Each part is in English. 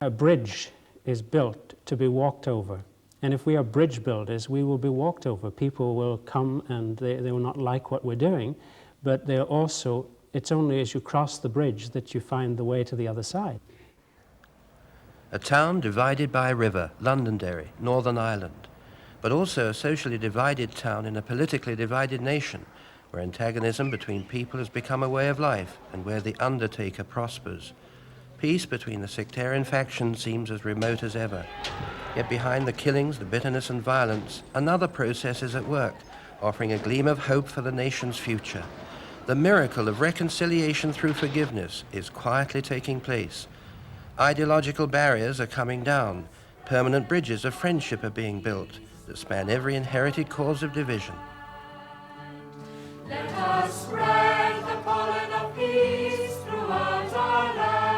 A bridge is built to be walked over. And if we are bridge builders, we will be walked over. People will come and they will not like what we're doing, but they're also, it's only as you cross the bridge that you find the way to the other side. A town divided by a river, Londonderry, Northern Ireland, but also a socially divided town in a politically divided nation, where antagonism between people has become a way of life and where the undertaker prospers. Peace between the sectarian factions seems as remote as ever. Yet behind the killings, the bitterness and violence, another process is at work, offering a gleam of hope for the nation's future. The miracle of reconciliation through forgiveness is quietly taking place. Ideological barriers are coming down. Permanent bridges of friendship are being built that span every inherited cause of division. Let us spread the pollen of peace throughout our land.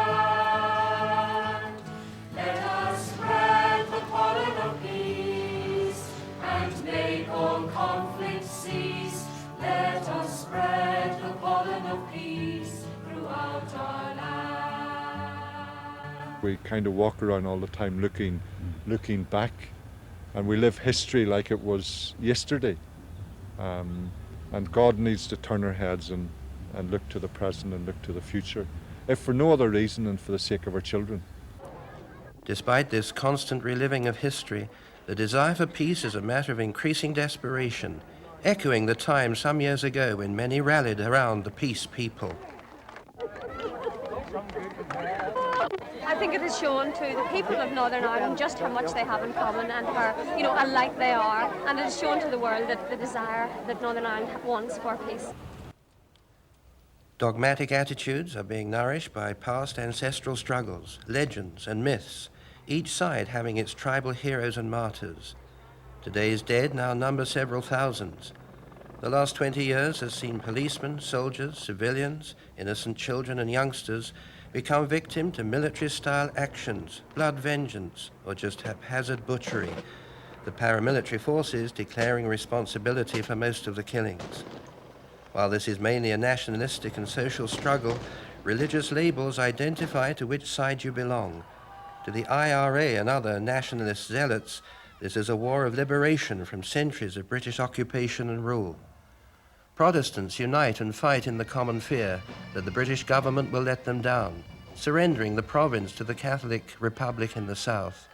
Let us spread the pollen of peace and make all conflict cease. Let us spread the pollen of peace throughout our land. We kind of walk around all the time looking back, and we live history like it was yesterday. And God needs to turn our heads and look to the present and look to the future, if for no other reason than for the sake of our children. Despite this constant reliving of history, the desire for peace is a matter of increasing desperation, echoing the time some years ago when many rallied around the peace people. I think it has shown to the people of Northern Ireland just how much they have in common and how, alike they are, and it has shown to the world that the desire that Northern Ireland wants for peace. Dogmatic attitudes are being nourished by past ancestral struggles, legends and myths, each side having its tribal heroes and martyrs. Today's dead now number several thousands. The last 20 years has seen policemen, soldiers, civilians, innocent children and youngsters become victim to military-style actions, blood vengeance, or just haphazard butchery, the paramilitary forces declaring responsibility for most of the killings. While this is mainly a nationalistic and social struggle, religious labels identify to which side you belong. To the IRA and other nationalist zealots, this is a war of liberation from centuries of British occupation and rule. Protestants unite and fight in the common fear that the British government will let them down, surrendering the province to the Catholic Republic in the south.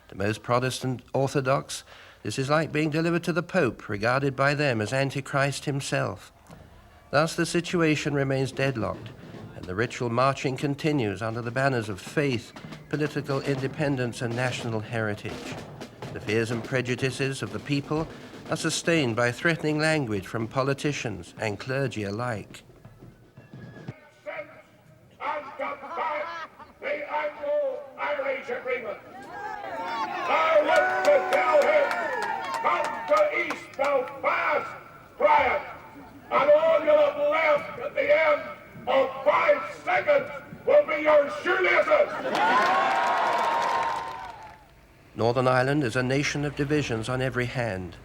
To most Protestant Orthodox, this is like being delivered to the Pope, regarded by them as Antichrist himself. Thus the situation remains deadlocked, and the ritual marching continues under the banners of faith, political independence, and national heritage. The fears and prejudices of the people are sustained by threatening language from politicians and clergy alike. And to back the Anglo-Irish Agreement. I want to tell him, come to East Belfast, Brian, and all you'll have left at the end of 5 seconds will be your shoelaces. Northern Ireland is a nation of divisions on every hand.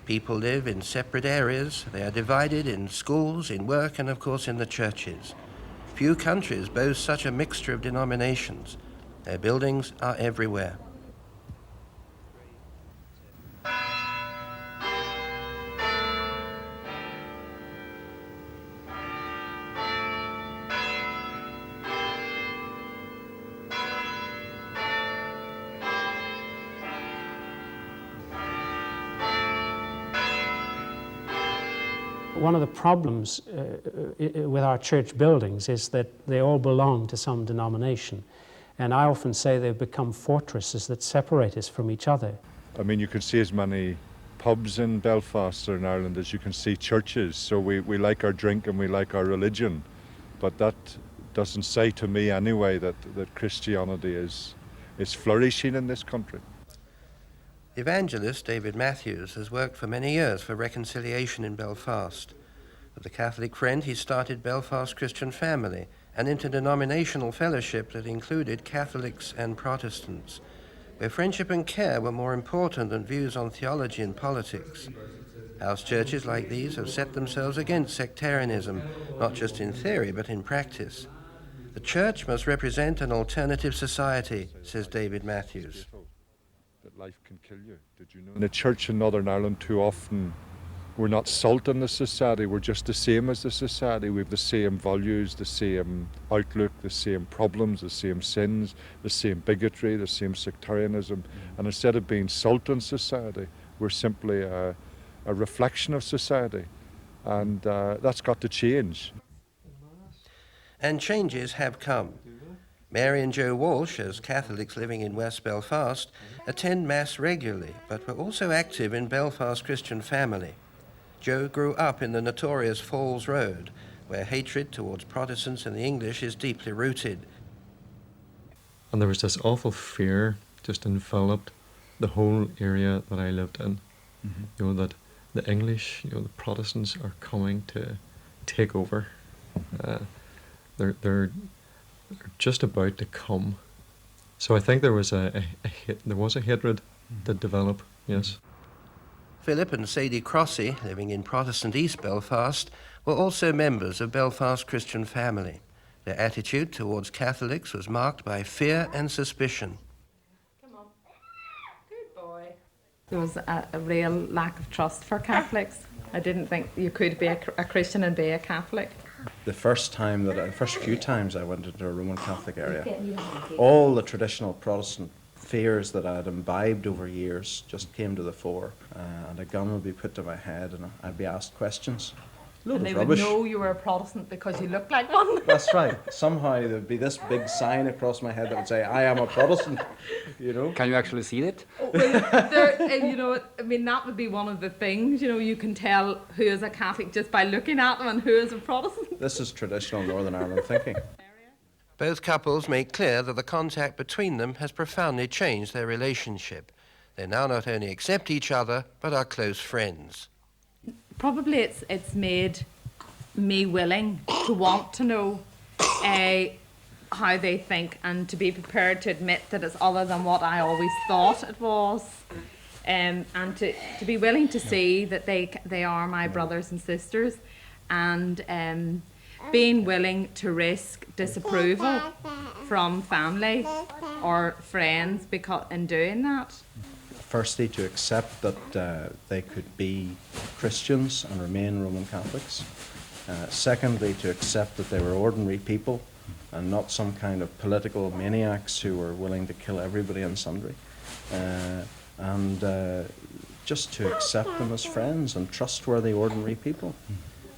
People live in separate areas. They are divided in schools, in work, and of course in the churches. Few countries boast such a mixture of denominations. Their buildings are everywhere. One of the problems with our church buildings is that they all belong to some denomination. And I often say they've become fortresses that separate us from each other. I mean, you can see as many pubs in Belfast or in Ireland as you can see churches. So we like our drink and we like our religion. But that doesn't say to me anyway that Christianity is flourishing in this country. Evangelist David Matthews has worked for many years for reconciliation in Belfast. With a Catholic friend, he started Belfast Christian Family, an interdenominational fellowship that included Catholics and Protestants, where friendship and care were more important than views on theology and politics. House churches like these have set themselves against sectarianism, not just in theory but in practice. The church must represent an alternative society, says David Matthews. That life can kill you. Did you know? In the church in Northern Ireland, too often we're not salt in the society. We're just the same as the society. We have the same values, the same outlook, the same problems, the same sins, the same bigotry, the same sectarianism. And instead of being salt in society, we're simply a reflection of society. And that's got to change. And changes have come. Mary and Joe Walsh, as Catholics living in West Belfast, attend Mass regularly, but were also active in Belfast Christian Family. Joe grew up in the notorious Falls Road, where hatred towards Protestants and the English is deeply rooted. And there was this awful fear just enveloped the whole area that I lived in. Mm-hmm. You know, that the English, you know, the Protestants are coming to take over. They're just about to come. So I think there was a hatred that developed, yes. Philip and Sadie Crossy, living in Protestant East Belfast, were also members of Belfast Christian Family. Their attitude towards Catholics was marked by fear and suspicion. Come on. Good boy. There was a real lack of trust for Catholics. I didn't think you could be a Christian and be a Catholic. The first few times I went into a Roman Catholic area, all the traditional Protestant fears that I had imbibed over years just came to the fore, and a gun would be put to my head and I'd be asked questions. And they would know you were a Protestant because you looked like one. That's right. Somehow there'd be this big sign across my head that would say, "I am a Protestant," you know. Can you actually see it? Well, you know, I mean, that would be one of the things, you know, you can tell who is a Catholic just by looking at them and who is a Protestant. This is traditional Northern Ireland thinking. Both couples make clear that the contact between them has profoundly changed their relationship. They now not only accept each other, but are close friends. Probably it's made me willing to want to know how they think and to be prepared to admit that it's other than what I always thought it was, and to be willing to see that they are my brothers and sisters, and being willing to risk disapproval from family or friends in doing that. Firstly, to accept that they could be Christians and remain Roman Catholics. Secondly, to accept that they were ordinary people and not some kind of political maniacs who were willing to kill everybody and sundry. And just to accept them as friends and trustworthy ordinary people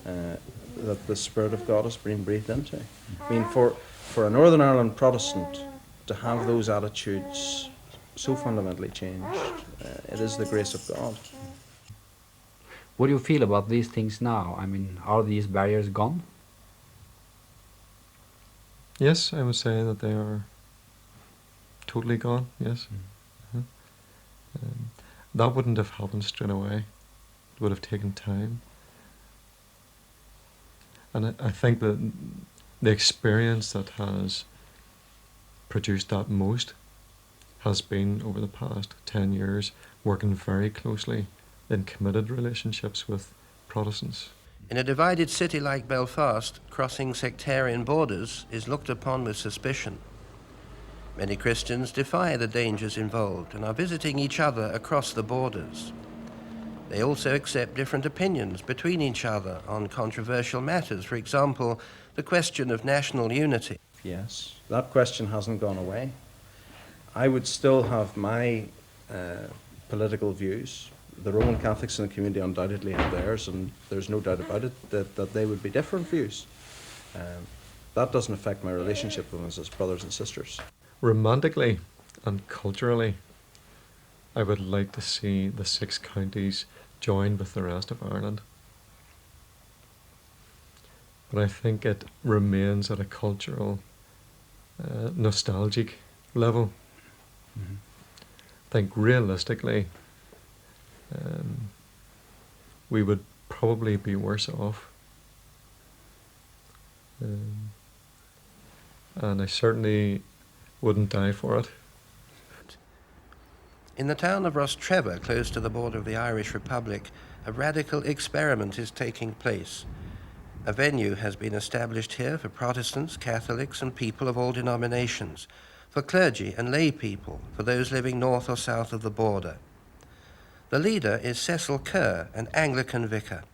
that the Spirit of God has been breathed into. I mean, for a Northern Ireland Protestant to have those attitudes so fundamentally changed, it is the grace of God. What do you feel about these things now? I mean, are these barriers gone? Yes, I would say that they are totally gone, yes. That wouldn't have happened straight away. It would have taken time. And I think that the experience that has produced that most has been over the past 10 years working very closely in committed relationships with Protestants. In a divided city like Belfast, crossing sectarian borders is looked upon with suspicion. Many Christians defy the dangers involved and are visiting each other across the borders. They also accept different opinions between each other on controversial matters, for example, the question of national unity. Yes, that question hasn't gone away. I would still have my political views. The Roman Catholics in the community undoubtedly have theirs, and there's no doubt about it that they would be different views. That doesn't affect my relationship with them as brothers and sisters. Romantically and culturally, I would like to see the 6 counties join with the rest of Ireland. But I think it remains at a cultural, nostalgic level. Mm-hmm. I think realistically, we would probably be worse off. And I certainly wouldn't die for it. In the town of Rostrevor, close to the border of the Irish Republic, a radical experiment is taking place. A venue has been established here for Protestants, Catholics, and people of all denominations, for clergy and lay people, for those living north or south of the border. The leader is Cecil Kerr, an Anglican vicar.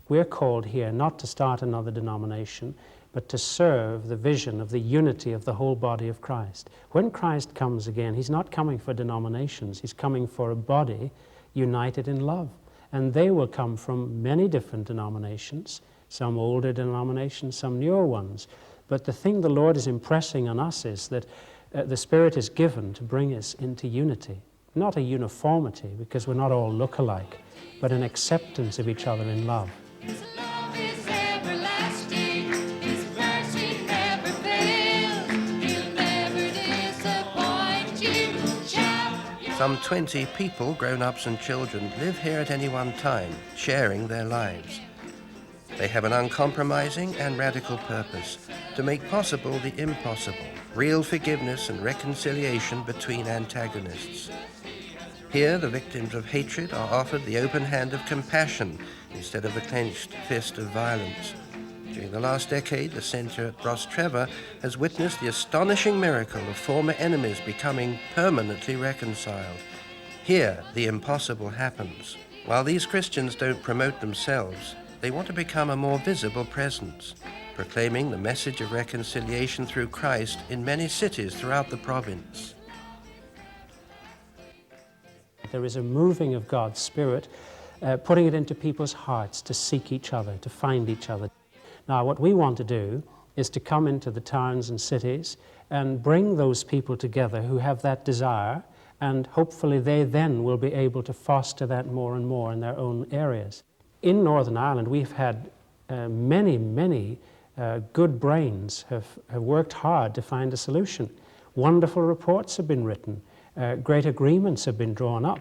We're called here not to start another denomination, but to serve the vision of the unity of the whole body of Christ. When Christ comes again, he's not coming for denominations, he's coming for a body united in love. And they will come from many different denominations, some older denominations, some newer ones. But the thing the Lord is impressing on us is that the Spirit is given to bring us into unity. Not a uniformity, because we're not all look-alike, but an acceptance of each other in love. His love is everlasting, His mercy never fails, He'll never disappoint you. Shout. Some 20 people, grown-ups and children, live here at any one time, sharing their lives. They have an uncompromising and radical purpose: to make possible the impossible, real forgiveness and reconciliation between antagonists. Here, the victims of hatred are offered the open hand of compassion instead of the clenched fist of violence. During the last decade, the centre at Rostrevor has witnessed the astonishing miracle of former enemies becoming permanently reconciled. Here, the impossible happens. While these Christians don't promote themselves, they want to become a more visible presence, proclaiming the message of reconciliation through Christ in many cities throughout the province. There is a moving of God's Spirit, putting it into people's hearts to seek each other, to find each other. Now, what we want to do is to come into the towns and cities and bring those people together who have that desire, and hopefully they then will be able to foster that more and more in their own areas. In Northern Ireland, we've had many good brains have worked hard to find a solution. Wonderful reports have been written. Great agreements have been drawn up.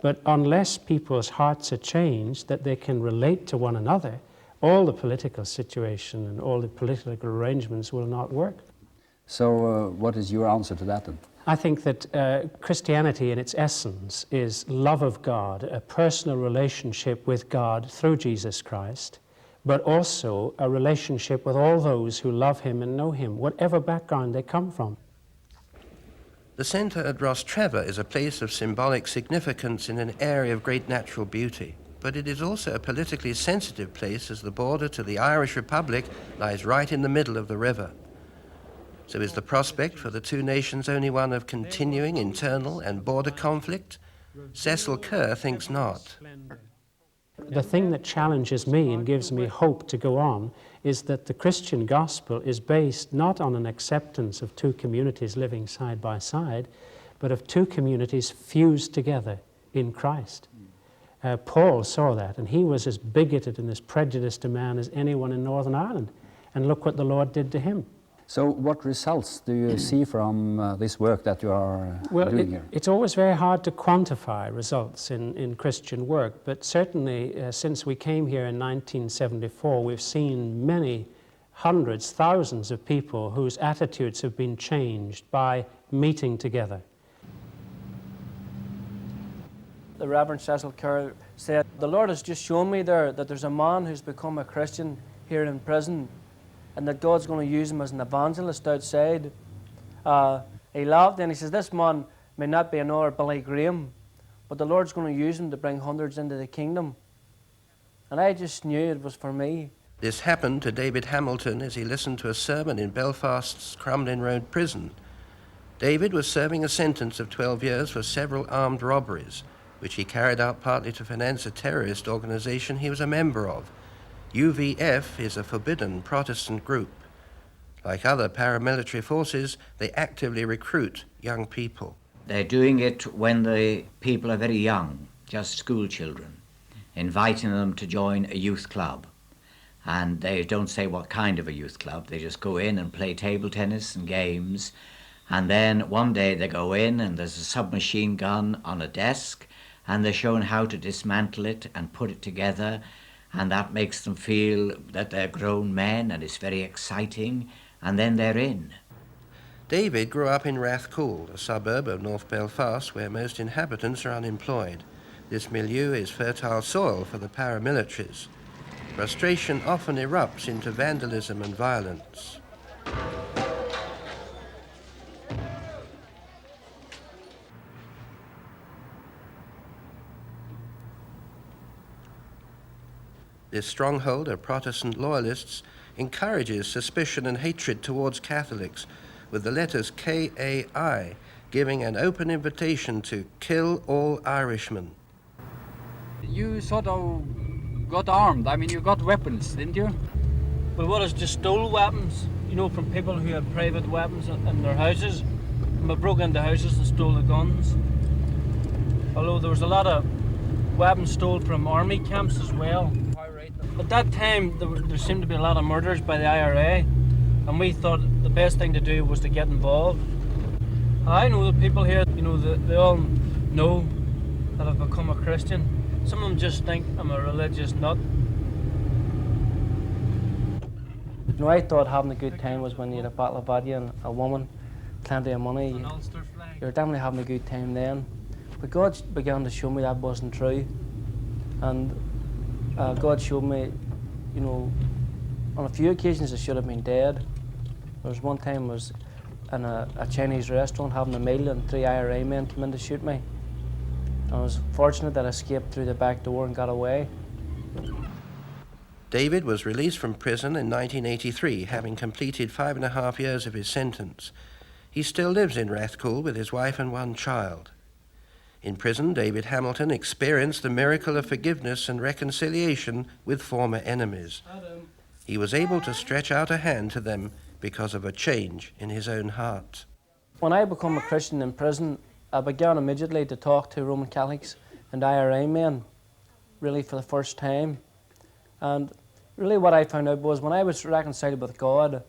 But unless people's hearts are changed, that they can relate to one another, all the political situation and all the political arrangements will not work. So what is your answer to that then? I think that Christianity in its essence is love of God, a personal relationship with God through Jesus Christ, but also a relationship with all those who love Him and know Him, whatever background they come from. The centre at Rostrevor is a place of symbolic significance in an area of great natural beauty, but it is also a politically sensitive place as the border to the Irish Republic lies right in the middle of the river. So is the prospect for the two nations only one of continuing internal and border conflict? Cecil Kerr thinks not. The thing that challenges me and gives me hope to go on is that the Christian gospel is based not on an acceptance of two communities living side by side, but of two communities fused together in Christ. Paul saw that, and he was as bigoted and as prejudiced a man as anyone in Northern Ireland. And look what the Lord did to him. So what results do you see from this work that you are doing here? It's always very hard to quantify results in Christian work, but certainly since we came here in 1974, we've seen many hundreds, thousands of people whose attitudes have been changed by meeting together. The Reverend Cecil Kerr said, "The Lord has just shown me there that there's a man who's become a Christian here in prison, and that God's going to use him as an evangelist outside." He laughed and he says, "This man may not be another Billy Graham, but the Lord's going to use him to bring hundreds into the kingdom." And I just knew it was for me. This happened to David Hamilton as he listened to a sermon in Belfast's Crumlin Road prison. David was serving a sentence of 12 years for several armed robberies, which he carried out partly to finance a terrorist organization he was a member of. UVF is a forbidden Protestant group. Like other paramilitary forces, they actively recruit young people. They're doing it when the people are very young, just school children, inviting them to join a youth club. And they don't say what kind of a youth club, they just go in and play table tennis and games. And then one day they go in and there's a submachine gun on a desk and they're shown how to dismantle it and put it together. And that makes them feel that they're grown men and it's very exciting, and then they're in. David grew up in Rathcoole, a suburb of North Belfast where most inhabitants are unemployed. This milieu is fertile soil for the paramilitaries. frustration often erupts into vandalism and violence. This stronghold of Protestant loyalists encourages suspicion and hatred towards Catholics, with the letters KAI giving an open invitation to kill all Irishmen. You sort of got armed. I mean, you got weapons, didn't you? Well, what is just stole weapons, you know, from people who had private weapons in their houses. And we broke into houses and stole the guns. Although there was a lot of weapons stolen from army camps as well. At that time, there seemed to be a lot of murders by the IRA, and we thought the best thing to do was to get involved. I know the people here, you know, they all know that I've become a Christian. Some of them just think I'm a religious nut. You know, I thought having a good time was when you had a bottle of vodka and a woman, plenty of money. You're definitely having a good time then. But God began to show me that wasn't true. And God showed me, you know, on a few occasions I should have been dead. There was one time I was in a Chinese restaurant having a meal and 3 IRA men came in to shoot me. And I was fortunate that I escaped through the back door and got away. David was released from prison in 1983, having completed 5.5 years of his sentence. He still lives in Rathcoole with his wife and 1 child. In prison, David Hamilton experienced the miracle of forgiveness and reconciliation with former enemies. He was able to stretch out a hand to them because of a change in his own heart. When I became a Christian in prison, I began immediately to talk to Roman Catholics and IRA men, really for the first time. And really what I found out was when I was reconciled with God,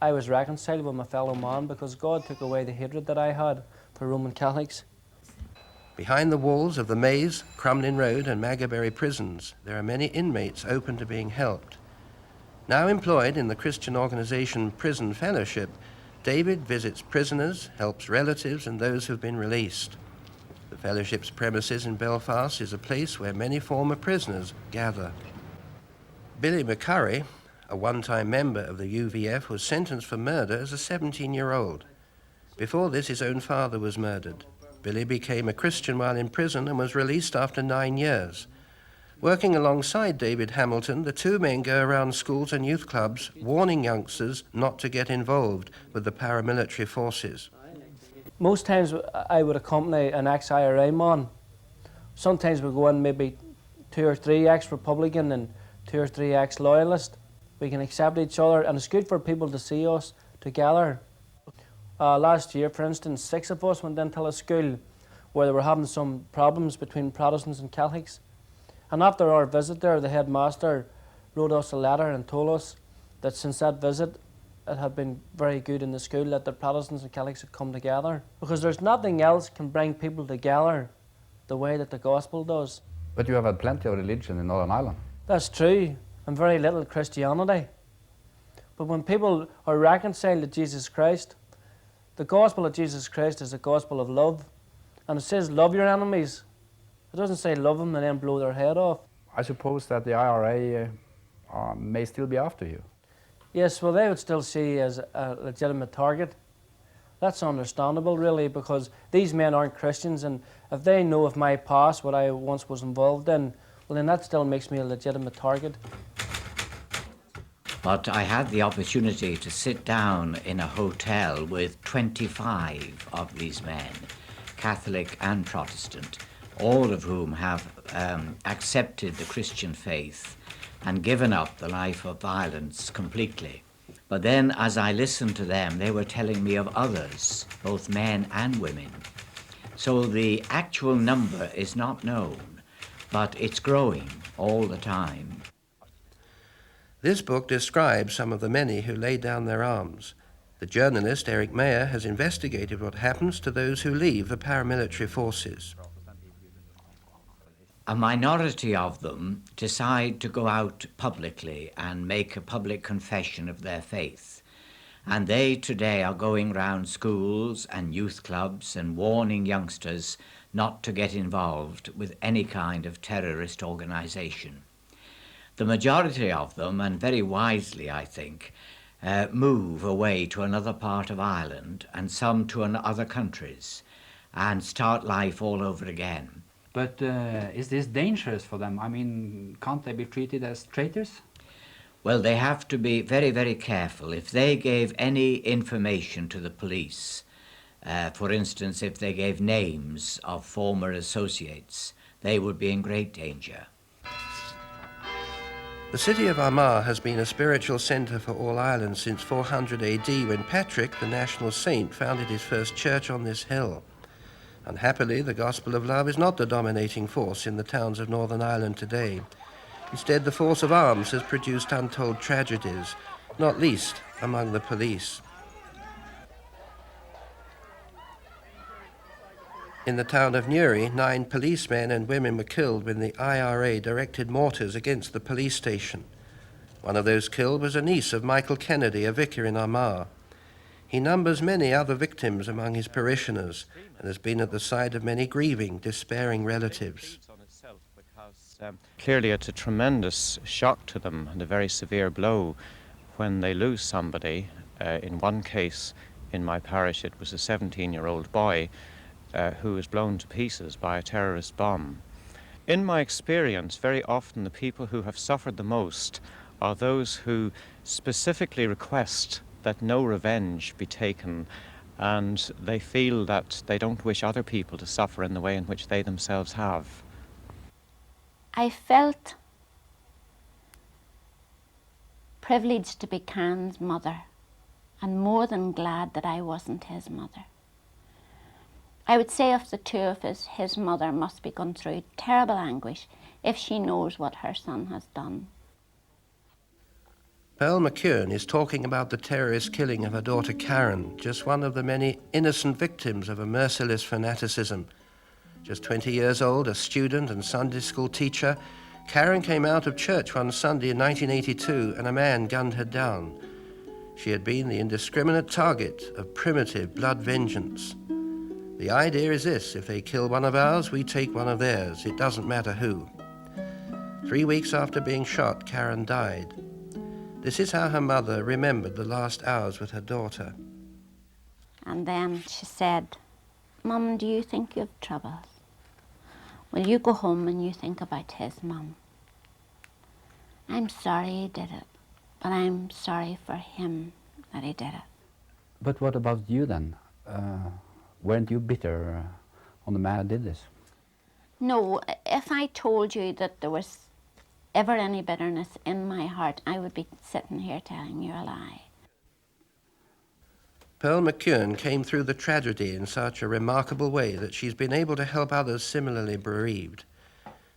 I was reconciled with my fellow man because God took away the hatred that I had for Roman Catholics. Behind the walls of the Maze, Crumlin Road and Maghaberry prisons, there are many inmates open to being helped. Now employed in the Christian organisation Prison Fellowship, David visits prisoners, helps relatives and those who have been released. The Fellowship's premises in Belfast is a place where many former prisoners gather. Billy McCurry, a one-time member of the UVF, was sentenced for murder as a 17-year-old. Before this, his own father was murdered. Billy became a Christian while in prison and was released after 9 years. Working alongside David Hamilton, the 2 men go around schools and youth clubs, warning youngsters not to get involved with the paramilitary forces. Most times I would accompany an ex-IRA man. Sometimes we go in maybe 2 or 3 ex-Republican and 2 or 3 ex-loyalist. We can accept each other and it's good for people to see us together. Last year, for instance, 6 of us went into a school where they were having some problems between Protestants and Catholics. And after our visit there, the headmaster wrote us a letter and told us that since that visit, it had been very good in the school that the Protestants and Catholics had come together. Because there's nothing else can bring people together the way that the gospel does. But you have had plenty of religion in Northern Ireland. That's true, and very little Christianity. But when people are reconciled to Jesus Christ, the gospel of Jesus Christ is a gospel of love. And it says love your enemies. It doesn't say love them and then blow their head off. I suppose that the IRA may still be after you. Yes, well, they would still see as a legitimate target. That's understandable, really, because these men aren't Christians, and if they know of my past, what I once was involved in, well, then that still makes me a legitimate target. But I had the opportunity to sit down in a hotel with 25 of these men, Catholic and Protestant, all of whom have accepted the Christian faith and given up the life of violence completely. But then as I listened to them, they were telling me of others, both men and women. So the actual number is not known, but it's growing all the time. This book describes some of the many who laid down their arms. The journalist Eric Mayer has investigated what happens to those who leave the paramilitary forces. A minority of them decide to go out publicly and make a public confession of their faith. And they today are going round schools and youth clubs and warning youngsters not to get involved with any kind of terrorist organization. The majority of them, and very wisely I think, move away to another part of Ireland and some to other countries and start life all over again. But is this dangerous for them? I mean, can't they be treated as traitors? Well, they have to be very, very careful. If they gave any information to the police, for instance, if they gave names of former associates, they would be in great danger. The city of Armagh has been a spiritual centre for all Ireland since 400 AD, when Patrick, the national saint, founded his first church on this hill. Unhappily, the gospel of love is not the dominating force in the towns of Northern Ireland today. Instead, the force of arms has produced untold tragedies, not least among the police. In the town of Newry, 9 policemen and women were killed when the IRA directed mortars against the police station. One of those killed was a niece of Michael Kennedy, a vicar in Armagh. He numbers many other victims among his parishioners and has been at the side of many grieving, despairing relatives. Clearly it's a tremendous shock to them and a very severe blow when they lose somebody. In one case in my parish it was a 17-year-old boy who was blown to pieces by a terrorist bomb. In my experience, very often the people who have suffered the most are those who specifically request that no revenge be taken, and they feel that they don't wish other people to suffer in the way in which they themselves have. I felt privileged to be Khan's mother, and more than glad that I wasn't his mother. I would say of the two of us, his mother must be going through terrible anguish if she knows what her son has done. Pearl McKeown is talking about the terrorist killing of her daughter Karen, just one of the many innocent victims of a merciless fanaticism. Just 20 years old, a student and Sunday school teacher, Karen came out of church one Sunday in 1982 and a man gunned her down. She had been the indiscriminate target of primitive blood vengeance. The idea is this: if they kill one of ours, we take one of theirs. It doesn't matter who. 3 weeks after being shot, Karen died. This is how her mother remembered the last hours with her daughter. And then she said, "Mum, do you think you have troubles? Will you go home and you think about his mum? I'm sorry he did it, but I'm sorry for him that he did it." But what about you then? Weren't you bitter on the man who did this? No, if I told you that there was ever any bitterness in my heart, I would be sitting here telling you a lie. Pearl McKeown came through the tragedy in such a remarkable way that she's been able to help others similarly bereaved.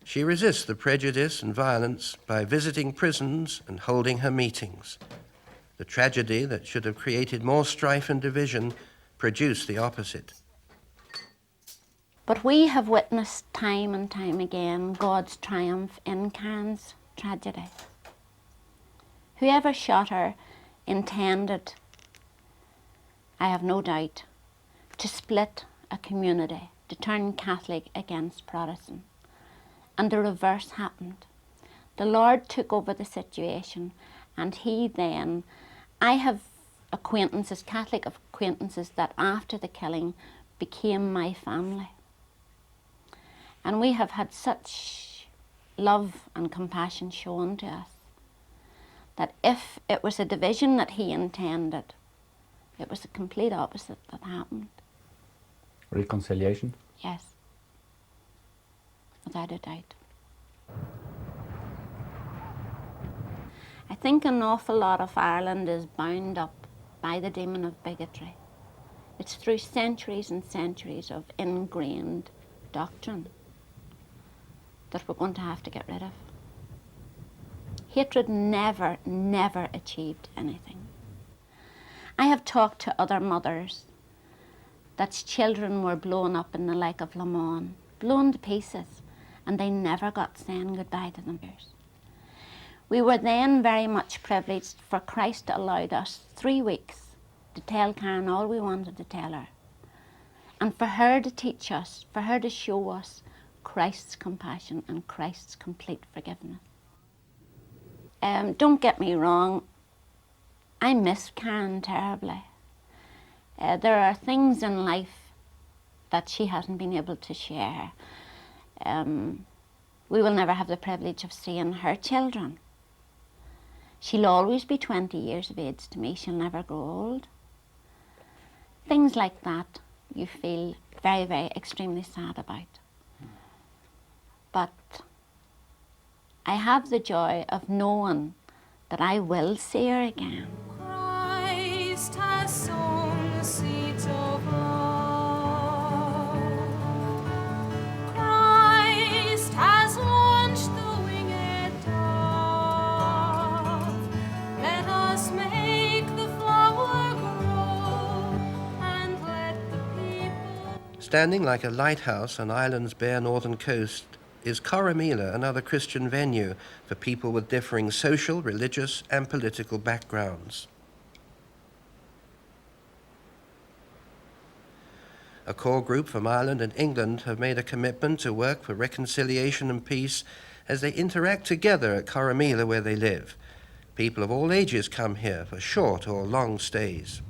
She resists the prejudice and violence by visiting prisons and holding her meetings. The tragedy that should have created more strife and division produced the opposite. But we have witnessed time and time again God's triumph in Khan's tragedy. Whoever shot her intended, I have no doubt, to split a community, to turn Catholic against Protestant. And the reverse happened. The Lord took over the situation, and he then, I have acquaintances, Catholic acquaintances, that after the killing became my family. And we have had such love and compassion shown to us that if it was a division that he intended, it was the complete opposite that happened. Reconciliation? Yes, without a doubt. I think an awful lot of Ireland is bound up by the demon of bigotry. It's through centuries and centuries of ingrained doctrine that we're going to have to get rid of. Hatred never, never achieved anything. I have talked to other mothers that's children were blown up in the lake of Le Mans, blown to pieces, and they never got saying goodbye to them. We were then very much privileged, for Christ allowed us 3 weeks to tell Karen all we wanted to tell her, and for her to teach us, for her to show us Christ's compassion and Christ's complete forgiveness. Don't get me wrong, I miss Karen terribly. There are things in life that she hasn't been able to share. We will never have the privilege of seeing her children. She'll always be 20 years of age to me. She'll never grow old. Things like that you feel very, very extremely sad about. But I have the joy of knowing that I will see her again. Christ has sown the seeds of love. Christ has launched the winged dove. Let us make the flower grow and let the people... Standing like a lighthouse on Ireland's bare northern coast is Corrymeela, another Christian venue for people with differing social, religious and political backgrounds. A core group from Ireland and England have made a commitment to work for reconciliation and peace as they interact together at Corrymeela where they live. People of all ages come here for short or long stays.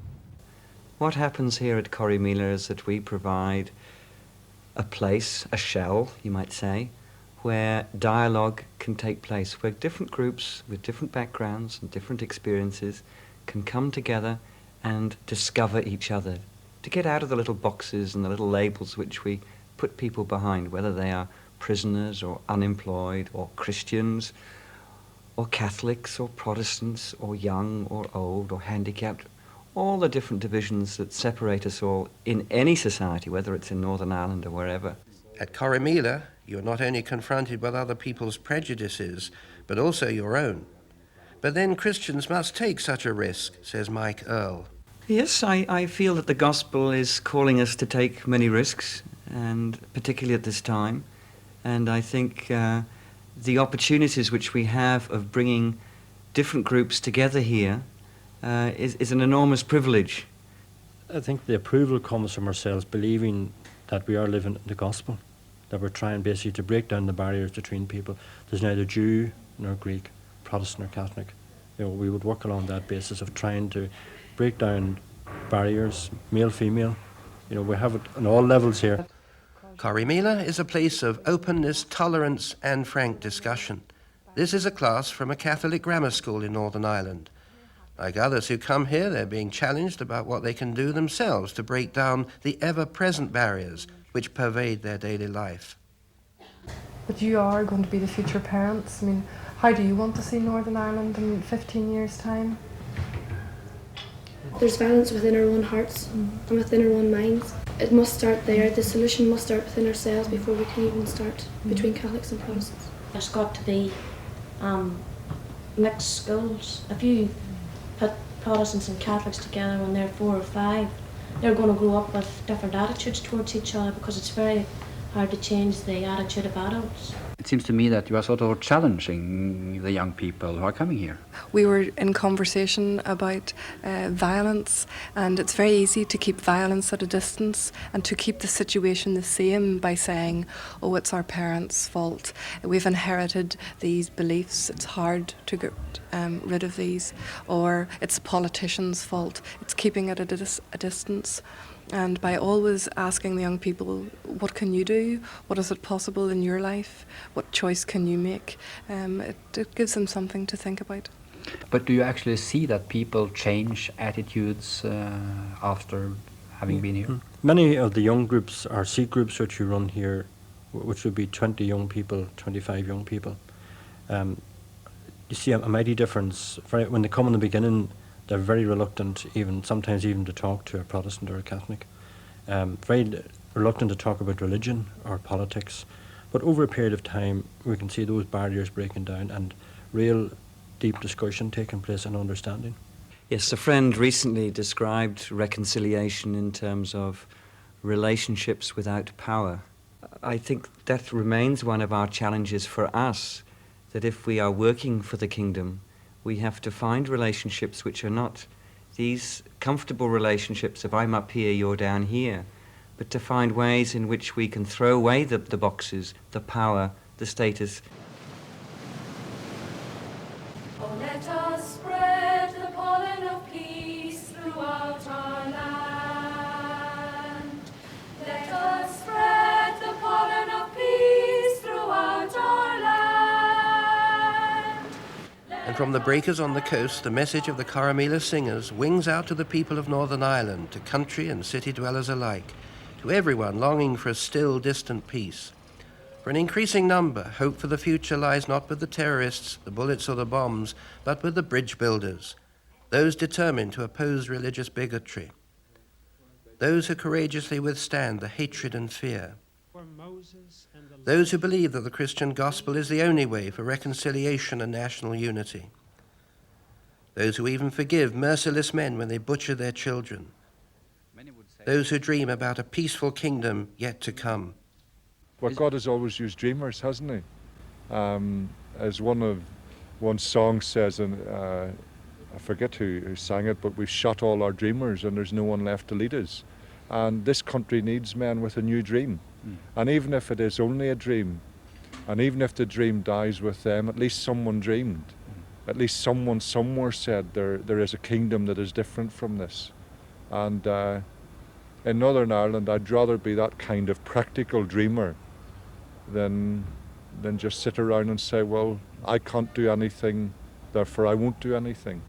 What happens here at Corrymeela is that we provide a place, a shell, you might say, where dialogue can take place, where different groups with different backgrounds and different experiences can come together and discover each other, to get out of the little boxes and the little labels which we put people behind, whether they are prisoners or unemployed or Christians or Catholics or Protestants or young or old or handicapped, all the different divisions that separate us all in any society, whether it's in Northern Ireland or wherever. At Corrymeela, you're not only confronted with other people's prejudices, but also your own. But then Christians must take such a risk, says Mike Earle. Yes, I feel that the gospel is calling us to take many risks, and particularly at this time. And I think the opportunities which we have of bringing different groups together here is an enormous privilege. I think the approval comes from ourselves believing that we are living the gospel, that we're trying basically to break down the barriers between people. There's neither Jew nor Greek, Protestant or Catholic. You know, we would work along that basis of trying to break down barriers, male, female. You know, we have it on all levels here. Corrymeela is a place of openness, tolerance and frank discussion. This is a class from a Catholic grammar school in Northern Ireland. Like others who come here, they're being challenged about what they can do themselves to break down the ever-present barriers which pervade their daily life. But you are going to be the future parents. I mean, how do you want to see Northern Ireland in 15 years' time? There's violence within our own hearts and within our own minds. It must start there. The solution must start within ourselves before we can even start between Catholics and Protestants. There's got to be mixed schools. If you put Protestants and Catholics together when they're 4 or 5, they're going to grow up with different attitudes towards each other, because it's very hard to change the attitude of adults. It seems to me that you are sort of challenging the young people who are coming here. We were in conversation about violence, and it's very easy to keep violence at a distance and to keep the situation the same by saying, oh, it's our parents' fault. We've inherited these beliefs. It's hard to get rid of these. Or it's politicians' fault. It's keeping it at a distance. And by always asking the young people, what can you do? What is it possible in your life? What choice can you make? It gives them something to think about. But do you actually see that people change attitudes after having been here? Many of the young groups are seat groups which you run here, which would be 20 young people, 25 young people. You see a mighty difference. When they come in the beginning, they're very reluctant, sometimes even to talk to a Protestant or a Catholic. Very reluctant to talk about religion or politics. But over a period of time, we can see those barriers breaking down and real deep discussion taking place and understanding. Yes, a friend recently described reconciliation in terms of relationships without power. I think that remains one of our challenges for us, that if we are working for the kingdom, we have to find relationships which are not these comfortable relationships of I'm up here, you're down here, but to find ways in which we can throw away the boxes, the power, the status. And from the breakers on the coast, the message of the Corrymeela singers wings out to the people of Northern Ireland, to country and city dwellers alike, to everyone longing for a still distant peace. For an increasing number, hope for the future lies not with the terrorists, the bullets or the bombs, but with the bridge builders, those determined to oppose religious bigotry, those who courageously withstand the hatred and fear, those who believe that the Christian gospel is the only way for reconciliation and national unity, those who even forgive merciless men when they butcher their children, those who dream about a peaceful kingdom yet to come. Well, God has always used dreamers, hasn't he? As one song says, and I forget who sang it, but we've shot all our dreamers and there's no one left to lead us. And this country needs men with a new dream. And even if it is only a dream, and even if the dream dies with them, at least someone dreamed. At least someone somewhere said there is a kingdom that is different from this. And in Northern Ireland, I'd rather be that kind of practical dreamer than just sit around and say, well, I can't do anything, therefore I won't do anything.